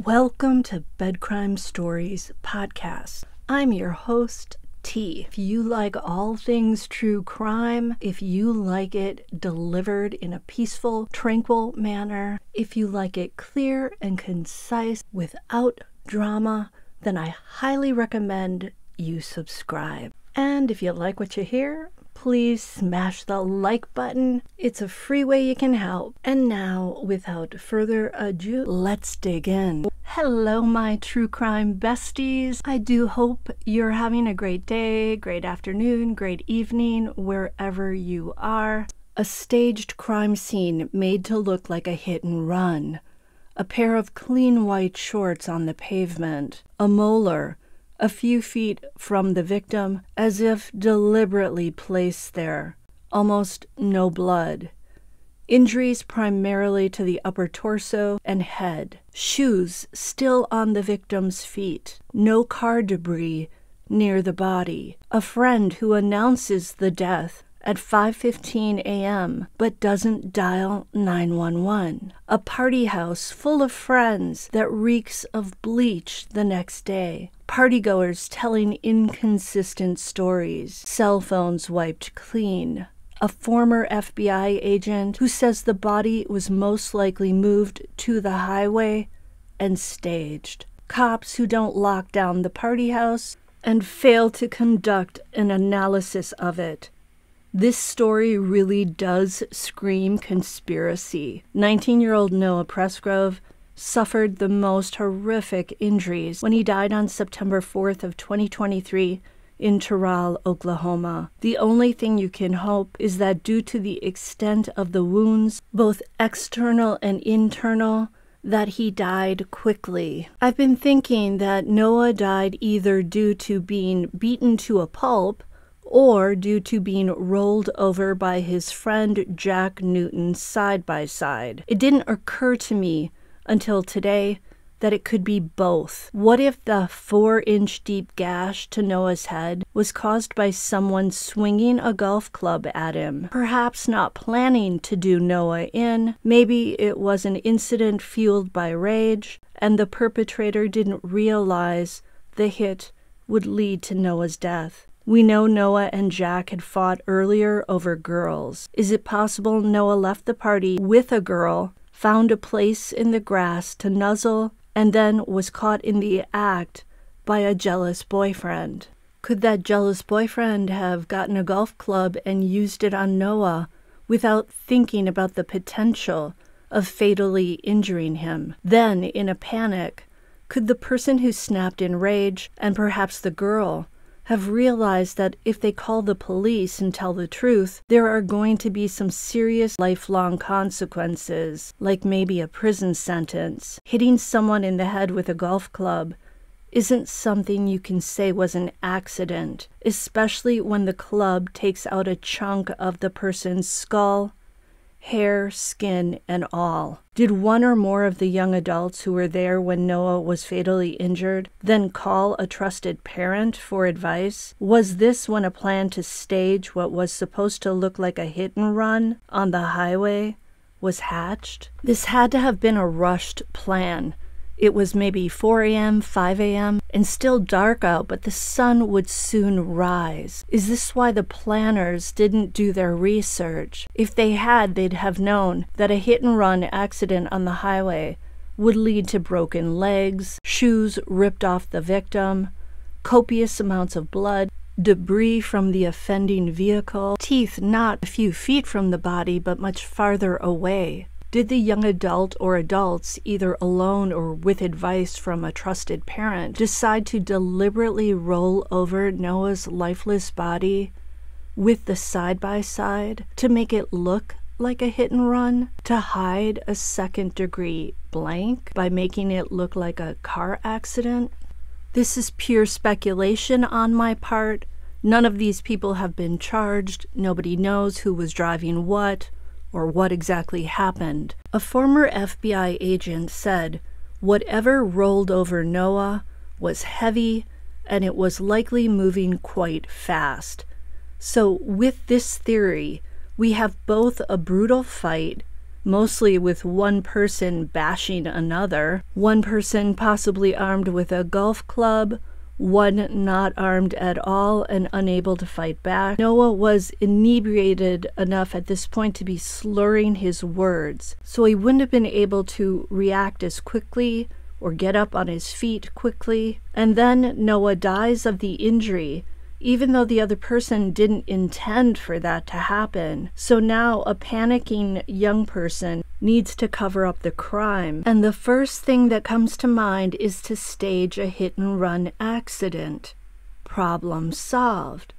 Welcome to Bed Crime Stories podcast. I'm your host, T. If you like all things true crime, if you like it delivered in a peaceful, tranquil manner, if you like it clear and concise without drama, then I highly recommend you subscribe. And if you like what you hear, please smash the like button. It's a free way you can help. And now, without further ado, let's dig in. Hello, my true crime besties. I do hope you're having a great day, great afternoon, great evening, wherever you are. A staged crime scene made to look like a hit and run. A pair of clean white shorts on the pavement. A molar a few feet from the victim, as if deliberately placed there. Almost no blood. Injuries primarily to the upper torso and head. Shoes still on the victim's feet. No car debris near the body. A friend who announces the death at 5:15 a.m. but doesn't dial 911. A party house full of friends that reeks of bleach the next day. Partygoers telling inconsistent stories. Cell phones wiped clean. A former FBI agent who says the body was most likely moved to the highway and staged. Cops who don't lock down the party house and fail to conduct an analysis of it. This story really does scream conspiracy. 19-year-old Noah Presgrove suffered the most horrific injuries when he died on September 4th of 2023 in Terrell, Oklahoma. The only thing you can hope is that due to the extent of the wounds, both external and internal, that he died quickly. I've been thinking that Noah died either due to being beaten to a pulp or due to being rolled over by his friend Jack Newton side by side. It didn't occur to me until today that it could be both. What if the 4-inch deep gash to Noah's head was caused by someone swinging a golf club at him, perhaps not planning to do Noah in? Maybe it was an incident fueled by rage, and the perpetrator didn't realize the hit would lead to Noah's death. We know Noah and Jack had fought earlier over girls. Is it possible Noah left the party with a girl, found a place in the grass to nuzzle, and then was caught in the act by a jealous boyfriend? Could that jealous boyfriend have gotten a golf club and used it on Noah without thinking about the potential of fatally injuring him? Then, in a panic, could the person who snapped in rage, and perhaps the girl, have realized that if they call the police and tell the truth, there are going to be some serious lifelong consequences, like maybe a prison sentence? Hitting someone in the head with a golf club isn't something you can say was an accident, especially when the club takes out a chunk of the person's skull, hair, skin, and all. Did one or more of the young adults who were there when Noah was fatally injured then call a trusted parent for advice? Was this when a plan to stage what was supposed to look like a hit and run on the highway was hatched? This had to have been a rushed plan. It was maybe 4 a.m., 5 a.m., and still dark out, but the sun would soon rise. Is this why the planners didn't do their research? If they had, they'd have known that a hit-and-run accident on the highway would lead to broken legs, shoes ripped off the victim, copious amounts of blood, debris from the offending vehicle, teeth not a few feet from the body, but much farther away. Did the young adult or adults, either alone or with advice from a trusted parent, decide to deliberately roll over Noah's lifeless body with the side-by-side to make it look like a hit and run? To hide a second-degree blank by making it look like a car accident? This is pure speculation on my part. None of these people have been charged. Nobody knows who was driving what, or what exactly happened. A former FBI agent said whatever rolled over Noah was heavy and it was likely moving quite fast. So with this theory, we have both a brutal fight mostly with one person bashing another, one person possibly armed with a golf club, one not armed at all and unable to fight back. Noah was inebriated enough at this point to be slurring his words, so he wouldn't have been able to react as quickly or get up on his feet quickly. And then Noah dies of the injury, even though the other person didn't intend for that to happen. So now a panicking young person needs to cover up the crime. And the first thing that comes to mind is to stage a hit-and-run accident. Problem solved.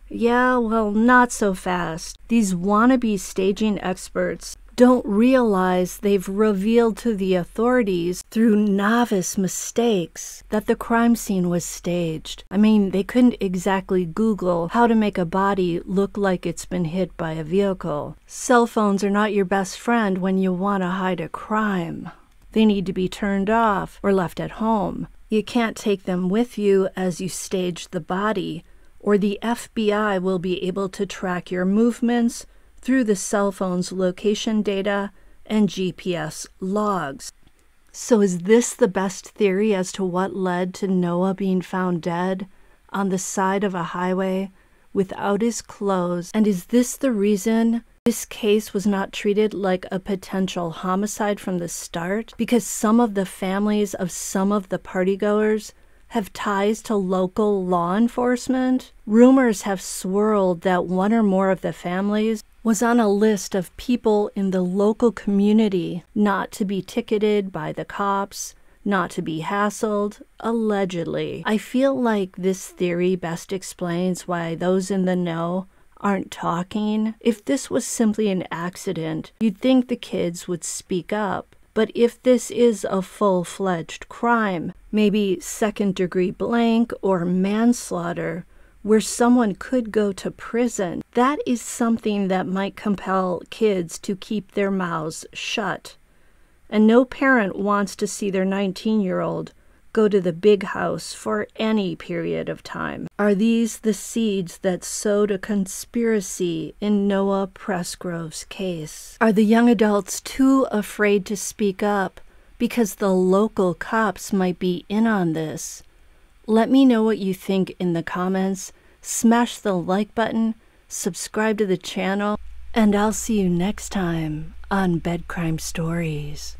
Yeah, well, not so fast. These wannabe staging experts don't realize they've revealed to the authorities through novice mistakes that the crime scene was staged. I mean, they couldn't exactly Google how to make a body look like it's been hit by a vehicle. Cell phones are not your best friend when you want to hide a crime. They need to be turned off or left at home. You can't take them with you as you stage the body, or the FBI will be able to track your movements through the cell phone's location data and GPS logs. So is this the best theory as to what led to Noah being found dead on the side of a highway without his clothes? And is this the reason this case was not treated like a potential homicide from the start? Because some of the families of some of the partygoers have ties to local law enforcement? Rumors have swirled that one or more of the families was on a list of people in the local community not to be ticketed by the cops, not to be hassled, allegedly. I feel like this theory best explains why those in the know aren't talking. If this was simply an accident, you'd think the kids would speak up. But if this is a full-fledged crime, maybe second-degree blank or manslaughter, where someone could go to prison, that is something that might compel kids to keep their mouths shut. And no parent wants to see their 19-year-old go to the big house for any period of time. Are these the seeds that sowed a conspiracy in Noah Presgrove's case? Are the young adults too afraid to speak up because the local cops might be in on this? Let me know what you think in the comments. Smash the like button, subscribe to the channel, and I'll see you next time on Bed Crime Stories.